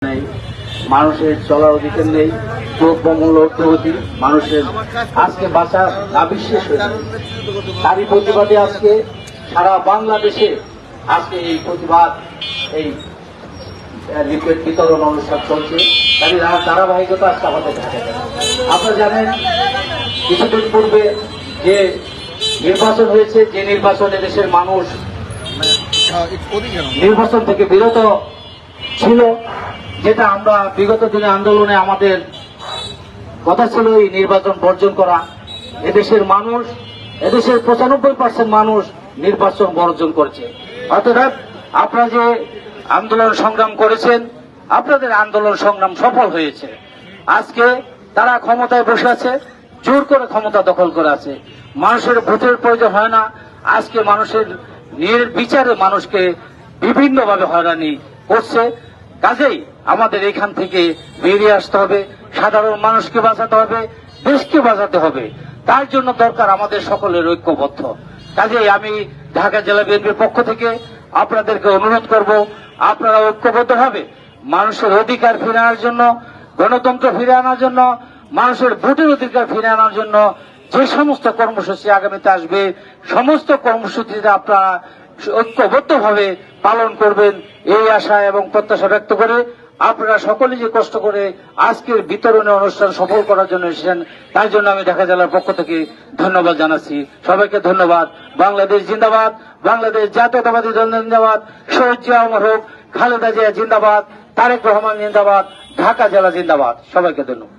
নেই, মানুষের চলার অধিকার নেই, দ্রব্যমূল্য ঊর্ধ্বগতি, মানুষের আজকে বাঁচা নাবিশেষ হয়ে যাবে। তারই প্রতিবাদে আজকে সারা বাংলাদেশে আজকে এই প্রতিবাদ, এই লিফলেট বিতরণ অনুষ্ঠান চলছে। তারই ধারাবাহিকতা আজকে আমাদের দেখা যায়। আপনারা জানেন কিছুদিন পূর্বে যে নির্বাচন হয়েছে, যে নির্বাচনে দেশের মানুষ নির্বাচন থেকে বিরত ছিল, যেটা আমরা বিগত দিনে আন্দোলনে আমাদের কথা ছিল এই নির্বাচন বর্জন করা। এদেশের মানুষ, এদেশের 95% মানুষ নির্বাচন বর্জন করেছে। অর্থাৎ আপনারা যে আন্দোলন সংগ্রাম করেছেন, আপনাদের আন্দোলন সংগ্রাম সফল হয়েছে। আজকে তারা ক্ষমতায় বসে আছে, জোর করে ক্ষমতা দখল করে আছে। মানুষের ভোটের প্রয়োজন হয় না। আজকে মানুষের নির্বিচারে মানুষকে বিভিন্নভাবে হয়রানি করছে। কাজেই আমাদের এখান থেকে বেরিয়ে আসতে হবে, সাধারণ মানুষকে বাঁচাতে হবে, দেশকে বাঁচাতে হবে। তার জন্য দরকার আমাদের সকলের ঐক্যবদ্ধ। কাজেই আমি ঢাকা জেলা বিএনপির পক্ষ থেকে আপনাদেরকে অনুরোধ করব, আপনারা ঐক্যবদ্ধভাবে মানুষের অধিকার ফিরে আনার জন্য, গণতন্ত্র ফিরে আনার জন্য, মানুষের ভোটের অধিকার ফিরে আনার জন্য যে সমস্ত কর্মসূচি আগামীতে আসবে, সমস্ত কর্মসূচিতে আপনারা ঐক্যবদ্ধভাবে পালন করবেন এই আশা এবং প্রত্যাশা ব্যক্ত করে আপনারা সকলে যে কষ্ট করে আজকের বিতরণী অনুষ্ঠান সফল করার জন্য এসেছেন, তার জন্য আমি ঢাকা জেলার পক্ষ থেকে ধন্যবাদ জানাচ্ছি। সবাইকে ধন্যবাদ। বাংলাদেশ জিন্দাবাদ, বাংলাদেশ জাতীয়তাবাদী দল জিন্দাবাদ, শহীদ জিয়া অমর হোক, খালেদা জিয়া জিন্দাবাদ, তারেক রহমান জিন্দাবাদ, ঢাকা জেলা জিন্দাবাদ। সবাইকে ধন্যবাদ।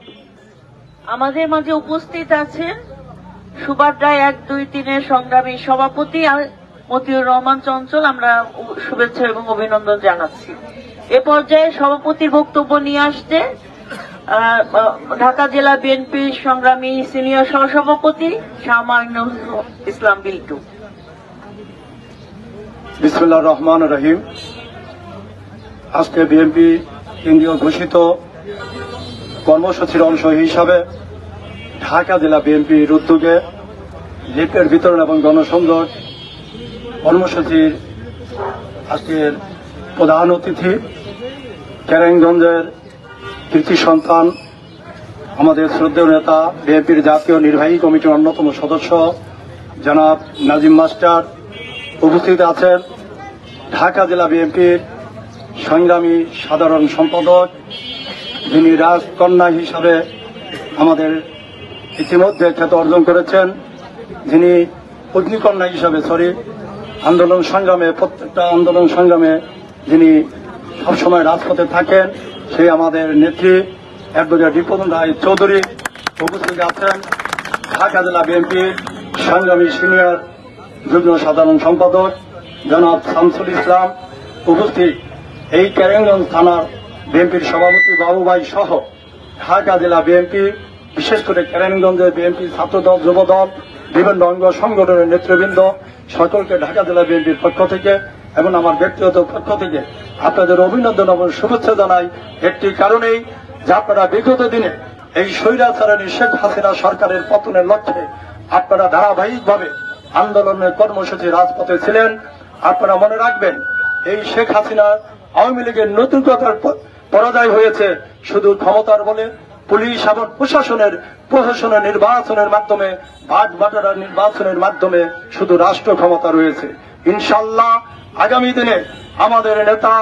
আমাদের মাঝে উপস্থিত আছেন সুবাড্ডা 1-2-3 সংগ্রামী সভাপতি মতিউর রহমান চঞ্চল। আমরা শুভেচ্ছা এবং অভিনন্দন জানাচ্ছি। এ পর্যায়ে সভাপতির বক্তব্য নিয়ে আসতে ঢাকা জেলা বিএনপি সংগ্রামী সিনিয়র সহসভাপতি শাহ মাইনুল ইসলাম বিল্টু। বিসমিল্লাহির রহমানির রহিম। আজকে বিএনপি কেন্দ্রীয় ঘোষিত কর্মসূচির অংশ হিসাবে ঢাকা জেলা বিএনপির উদ্যোগে লিফলেট বিতরণ এবং গণসংযোগ কর্মসূচির আজকের প্রধান অতিথি কেরানীগঞ্জের কৃতি সন্তান, আমাদের শ্রদ্ধেয় নেতা, বিএনপির জাতীয় নির্বাহী কমিটির অন্যতম সদস্য জনাব নাজিম মাস্টার উপস্থিত আছেন। ঢাকা জেলা বিএনপির সংগ্রামী সাধারণ সম্পাদক, যিনি রাজকন্যা হিসাবে আমাদের ইতিমধ্যে খ্যাত অর্জন করেছেন, যিনি অগ্নিকন্যা হিসাবে আন্দোলন সংগ্রামে, প্রত্যেকটা আন্দোলন সংগ্রামে যিনি সবসময় রাজপথে থাকেন, সেই আমাদের নেত্রী অ্যাডভোকেট রিপন রায় চৌধুরী উপস্থিত আছেন। ঢাকা জেলা বিএনপির সংগ্রামী সিনিয়র যুগ্ম সাধারণ সম্পাদক জনাব শামসুল ইসলাম উপস্থিত। এই কেরানীগঞ্জ থানার বিএনপির সভাপতি বাবুভাই সহ ঢাকা জেলা বিএনপি, বিশেষ করে কেরানীগঞ্জের বিএনপি ছাত্রদল, যুবদল, বিভিন্ন অঙ্গ সংগঠনের নেতৃবৃন্দ সকলকে ঢাকা জেলা বিএনপির পক্ষ থেকে এবং আমার ব্যক্তিগত পক্ষ থেকে আপনাদের অভিনন্দন এবং শুভেচ্ছা জানাই। একটি কারণেই যে আপনারা বিগত দিনে এই স্বৈরাচারী শেখ হাসিনা সরকারের পতনের লক্ষ্যে আপনারা ধারাবাহিকভাবে আন্দোলনের কর্মসূচি রাজপথে ছিলেন। আপনারা মনে রাখবেন, এই শেখ হাসিনা আওয়ামী লীগের নৈতিকতার পরাজয় হয়েছে শুধু ক্ষমতার বলে, পুলিশ এবং প্রশাসনের নির্বাচনের মাধ্যমে, ভাগ বাটোয়ারার নির্বাচনের মাধ্যমে শুধু রাষ্ট্র ক্ষমতা রয়েছে। ইনশাআল্লাহ আগামী দিনে আমাদের নেতা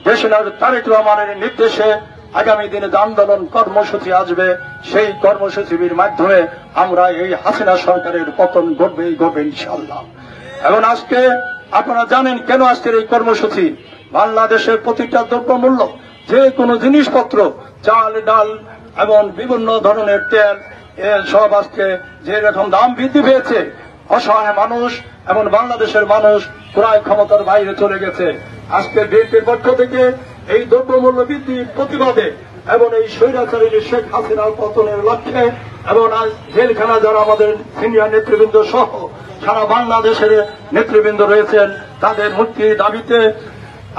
দেশনায়ক তারেক রহমানের নির্দেশে আগামী দিনে যে আন্দোলন কর্মসূচি আসবে, সেই কর্মসূচির মাধ্যমে আমরা এই হাসিনা সরকারের পতন ঘটবেই ঘটবে ইনশাআল্লাহ। এবং আজকে আপনারা জানেন কেন আজকের এই কর্মসূচি। বাংলাদেশের প্রতিটা দ্রব্যমূল্য, যে কোনো জিনিসপত্র, চাল ডাল এবং বিভিন্ন ধরনের তেল, সব আজকে যে রকম দাম বৃদ্ধি পেয়েছে, অসহায় মানুষ এবং বাংলাদেশের মানুষ ক্রয় ক্ষমতার বাইরে চলে গেছে। আজকে বিএনপির পক্ষ থেকে এই দ্রব্যমূল্য বৃদ্ধির প্রতিবাদে এবং এই স্বৈরাচারী শেখ হাসিনার পতনের লক্ষ্যে এবং আজ জেলখানা যারা আমাদের সিনিয়র নেতৃবৃন্দ সহ সারা বাংলাদেশের নেতৃবৃন্দ রয়েছেন, তাদের মুক্তির দাবিতে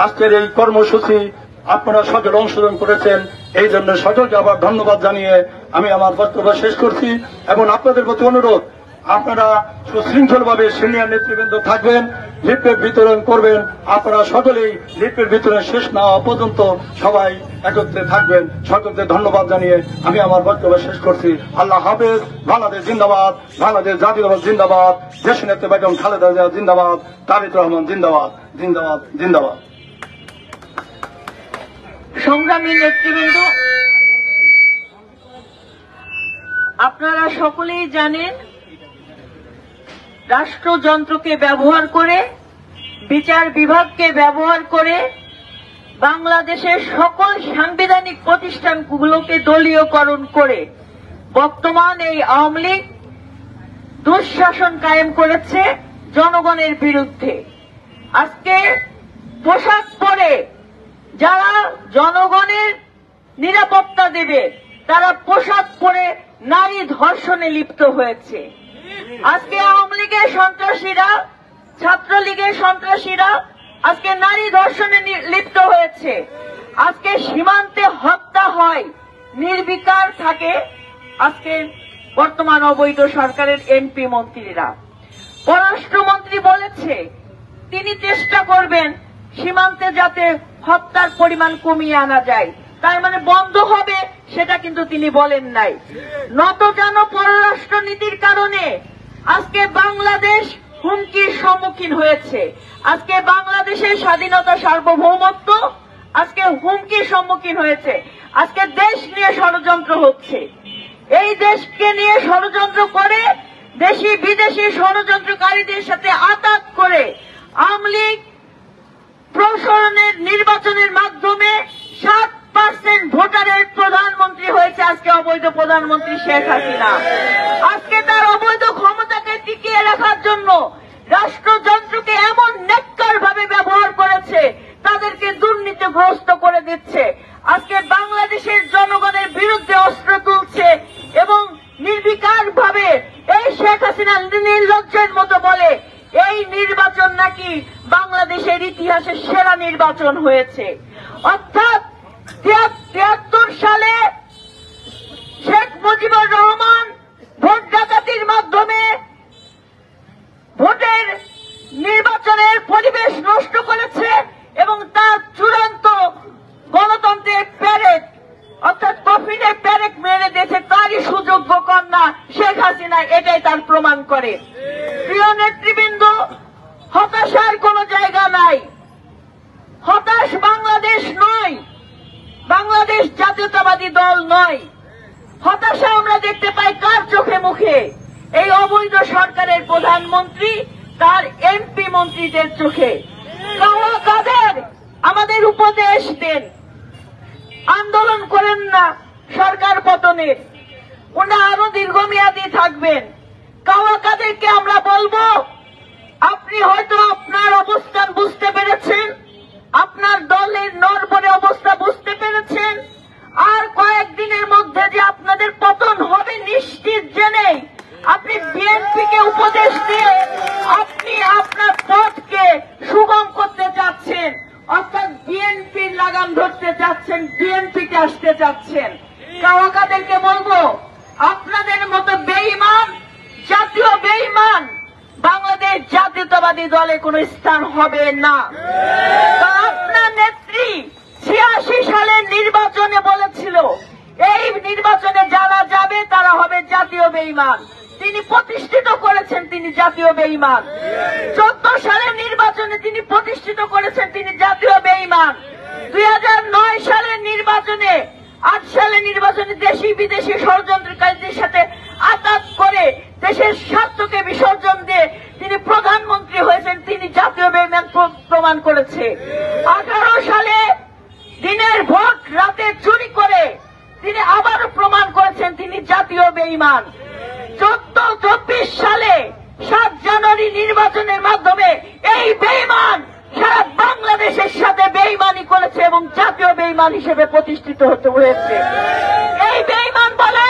আজকের এই কর্মসূচি আপনারা সকলে অংশগ্রহণ করেছেন। এই জন্য সকলকে আবার ধন্যবাদ জানিয়ে আমি আমার বক্তব্য শেষ করছি এবং আপনাদের প্রতি অনুরোধ, আপনারা সুশৃঙ্খলভাবে সিনিয়র নেতৃবৃন্দ থাকবেন লিফলেট বিতরণ করবেন। আপনারা সকলেই লিফলেট বিতরণ শেষ না হওয়া পর্যন্ত সবাই একত্রে থাকবেন। সকলকে ধন্যবাদ জানিয়ে আমি আমার বক্তব্য শেষ করছি। আল্লাহ হাফেজ। বাংলাদেশ জিন্দাবাদ, বাংলাদেশ জাতীয়তাবাদ জিন্দাবাদ, দেশনেত্রী বেগম খালেদা জিয়া জিন্দাবাদ, তারেক রহমান জিন্দাবাদ, জিন্দাবাদ, জিন্দাবাদ। সংগ্রামী নেতৃবৃন্দ, আপনারা সকলেই জানেন রাষ্ট্রযন্ত্রকে ব্যবহার করে, বিচার বিভাগকে ব্যবহার করে বাংলাদেশের সকল সাংবিধানিক প্রতিষ্ঠানগুলোকে দলীয়করণ করে বর্তমান এই আওয়ামী লীগ দুঃশাসন কায়েম করেছে জনগণের বিরুদ্ধে। আজকে পোশাক পরে যারা জনগণের নিরাপত্তা দেবে তারা পোশাক পরে নারী ধর্ষণে লিপ্ত হয়েছে। আজকে আওয়ামী লীগের সন্ত্রাসীরা, ছাত্রলীগের সন্ত্রাসীরা আজকে নারী ধর্ষণে লিপ্ত হয়েছে। আজকে সীমান্তে হত্যা হয়, নির্বিকার থাকে আজকে বর্তমান অবৈধ সরকারের এমপি মন্ত্রীরা। পররাষ্ট্রমন্ত্রী বলেছে তিনি চেষ্টা করবেন সীমান্তে যাতে হত্যার পরিমাণ কমিয়ে আনা যায়, তার মানে বন্ধ হবে সেটা কিন্তু তিনি বলেন নাই। নতজানো পররাষ্ট্র নীতির কারণে আজকে বাংলাদেশ হুমকির সম্মুখীন হয়েছে। আজকে বাংলাদেশের স্বাধীনতা, সার্বভৌমত্ব আজকে হুমকির সম্মুখীন হয়েছে। আজকে দেশ নিয়ে ষড়যন্ত্র হচ্ছে। এই দেশকে নিয়ে ষড়যন্ত্র করে দেশি বিদেশি ষড়যন্ত্রকারীদের সাথে আঘাত করে আওয়ামী লীগ প্রশাসনের নির্বাচনের মাধ্যমে 7% ভোটারের প্রধানমন্ত্রী হয়েছে আজকে অবৈধ প্রধানমন্ত্রী শেখ হাসিনা। আজকে তার অবৈধ ক্ষমতাকে টিকিয়ে রাখার জন্য রাষ্ট্রযন্ত্রকে এমন নেককার ভাবে ব্যবহার করেছে, তাদেরকে দুর্নীতিগ্রস্ত করে দিচ্ছে। আজকে বাংলাদেশের জনগণের বিরুদ্ধে অস্ত্র তুলছে এবং নির্বিকার ভাবে এই শেখ হাসিনা নির্লজ্জের মতো বলে এই নির্বাচন নাকি বাংলাদেশের ইতিহাসে সেরা নির্বাচন হয়েছে। অর্থাৎ 73 সালে শেখ মুজিবুর রহমান ভোট ডাকাতির মাধ্যমে ভোটের নির্বাচনের পরিবেশ নষ্ট করেছে এবং তার চূড়ান্ত গণতন্ত্রের প্যারেড অর্থাৎ কফিনে প্যারেড মেরে দিয়েছে তারই সুযোগ্য কন্যা শেখ হাসিনা। এটাই তার প্রমাণ করে। প্রিয় নেতৃবৃন্দ, হতাশার কোন জায়গা নাই। হতাশ বাংলাদেশ নয়, বাংলাদেশ জাতীয়তাবাদী দল নয়। হতাশা আমরা দেখতে পাই কার চোখে মুখে? এই অবৈধ সরকারের প্রধানমন্ত্রী তার এমপি মন্ত্রীদের চোখে। কাদের আমাদের উপদেশ দেন, আন্দোলন করেন না সরকার পতনের, ওনারা আরো দীর্ঘমেয়াদী থাকবেন। কাদেরকে আমরা বলবো, আপনি হয়তো আপনার অবস্থান বুঝতে পেরেছেন, আপনার দলের নড়বড়ে অবস্থা বুঝতে পেরেছেন, আর কয়েকদিনের মধ্যে যে আপনাদের পতন হবে নিশ্চিত জেনে আপনি বিএনপিকে উপদেশ দিয়ে আপনি আপনার পথকে সুগম করতে চাচ্ছেন, অর্থাৎ বিএনপির লাগাম ধরতে চাচ্ছেন, বিএনপিতে আসতে চাচ্ছেন। কাদেরকে বলবো, আপনাদের মতো বেঈমান, জাতীয় বেঈমান বাংলাদেশ জাতীয়তাবাদী দলে কোনো স্থান হবে না। আপনার নেত্রী 86 সালের নির্বাচনে বলেছিল এই নির্বাচনে যারা যাবে তারা হবে জাতীয় বেঈমান। তিনি প্রতিষ্ঠিত করেছেন তিনি জাতীয় বেঈমান। 14 সালের নির্বাচনে তিনি প্রতিষ্ঠিত করেছেন তিনি জাতীয় বেঈমান। 2009 সালের নির্বাচনে, 8 সালের নির্বাচনে দেশি বিদেশি ষড়যন্ত্রকারীদের সাথে আঘাত করে দেশের স্বার্থকে বিসর্জন দিয়ে তিনি প্রধানমন্ত্রী হয়েছেন, তিনি জাতীয় বেঈমান প্রমাণ করেছে। 18 সালে দিনের ভোট রাতে চুরি করে তিনি আবারও প্রমাণ করেছেন তিনি জাতীয় বেঈমান। 14-24 সালে 7 জানুয়ারি নির্বাচনের মাধ্যমে এই বেঈমান সারা বাংলাদেশের সাথে বেঈমানি করেছে এবং জাতীয় বেঈমান হিসেবে প্রতিষ্ঠিত হতে হয়েছে। এই বেঈমান বলে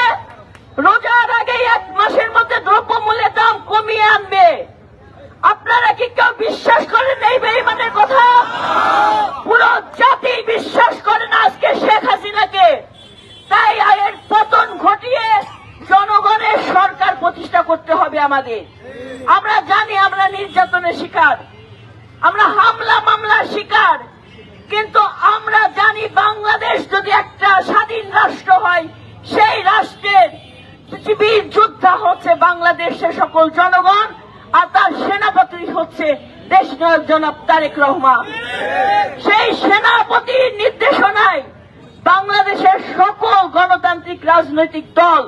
রোজার আগে 1 মাসের মধ্যে দ্রব্যমূল্যের দাম কমিয়ে আনবে। আপনারা কি কেউ বিশ্বাস করেন এই বেঈমানের কথা? পুরো জাতি বিশ্বাস করে না আজকে শেখ হাসিনাকে। তাই এর পতন ঘটিয়ে জনগণের সরকার প্রতিষ্ঠা করতে হবে আমাদের। আমরা জানি আমরা নির্যাতনের শিকার, আমরা হামলা মামলার শিকার, কিন্তু আমরা জানি বাংলাদেশ যদি একটা স্বাধীন রাষ্ট্র হয়, সেই রাষ্ট্রের পৃথিবীর যোদ্ধা হচ্ছে বাংলাদেশের সকল জনগণ, আর তার সেনাপতি হচ্ছে দেশনায়ক জনাব তারেক রহমান। সেই সেনাপতির নির্দেশনায় বাংলাদেশের সকল গণতান্ত্রিক রাজনৈতিক দল